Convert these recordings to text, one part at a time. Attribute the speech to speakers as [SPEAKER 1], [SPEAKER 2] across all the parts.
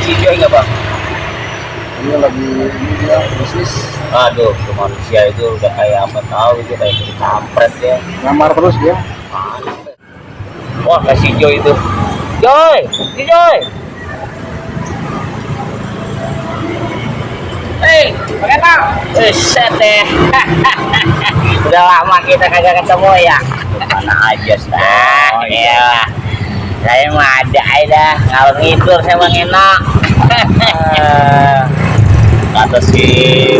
[SPEAKER 1] si Joy nggak bang?
[SPEAKER 2] Ini lagi ini dia bisnis.
[SPEAKER 1] Aduh, tuh manusia itu udah kayak apa tahu itu kayak jadi kampret ya.
[SPEAKER 2] Ngamar terus dia.
[SPEAKER 1] Wah, kasih Joy itu. Joy, si Joy. Hei, bagaimana? Set deh. Udah lama kita kagak ketemu ya. Mana aja sih? Nah, iya. Saya mah ada ngalor ngidul saya Bang Eno. Kata si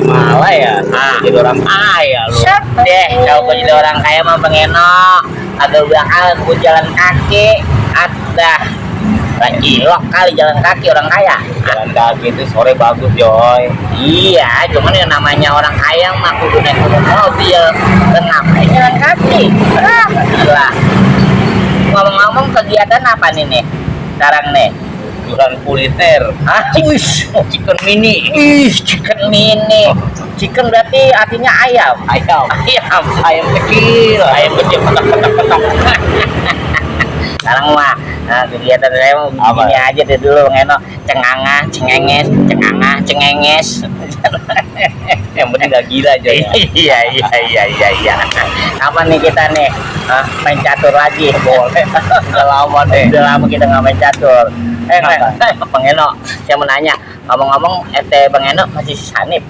[SPEAKER 1] Mala ya, jadi orang kaya lu. Set deh, kalau jadi orang kaya mah Bang Eno agak bakal gue jalan kaki. Ada cilok kali jalan kaki orang kaya. Jalan kaki itu sore bagus Joy. Iya, cuman yang namanya orang kaya mah kudu naik mobil. Kenapa jalan kaki? Gila. Ngomong-ngomong kegiatan apa nih sekarang nih? Jualan kuliner. Chicken mini. Chicken mini. Chicken berarti artinya ayam. Ayam kecil. Ayam kecil petak. Sekarang mah kegiatan saya mau begini aja deh dulu Bang Eno. Cengangah, cengenges. Yang penting gak gila aja ya. Iya. Apa nih kita nih? Main catur lagi. Boleh. Udah lama kita nggak main catur. Bang Eno, saya mau nanya. Ngomong-ngomong, Bang Eno masih sanip?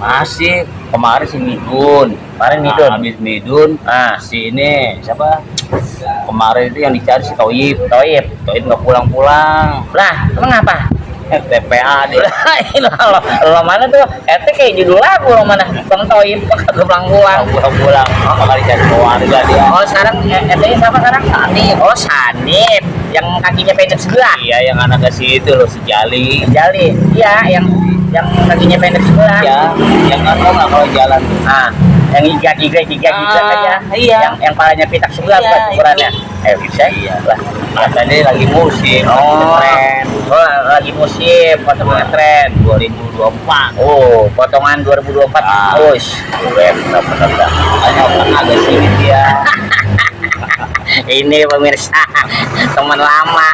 [SPEAKER 1] Masih. Kemarin si Midun. Habis Midun. Si ini siapa? Kemarin itu yang dicari si Toyib nggak pulang. Lah, emang apa? TPA dia. Lo mana tuh? RT kayak judul lagu lo mana? Bang Toyib kagak pulang. Bakal dicari keluarga dia. Oh, sekarang RT-nya siapa sekarang? Sanip. Oh, Sanip. Yang kakinya pendek sebelah. Iya, yang anaknya si itu lo, si Jali. Iya, yang kakinya pendek sebelah. Iya, yang nggak kalau jalan tuh. Yang giga aja. Iya. Yang palanya pitak sebelah bukan ukurannya. Bisa. Iya. Lah, tadi lagi musim. Tren. Oh, lagi musim potongan tren 2024. Oh, potongan 2024. Keren, benar. Hanya agak sini dia. Ini pemirsa, teman lama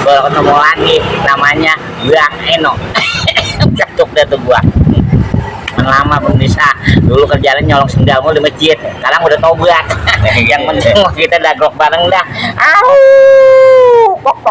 [SPEAKER 1] baru ketemu lagi, namanya Bang Eno. Cakep deh tuh gua. Teman lama pemirsa, dulu kerjanya nyolong sendal mulu di masjid, sekarang udah tobat. Yang penting kita dagrok bareng dah. Pok.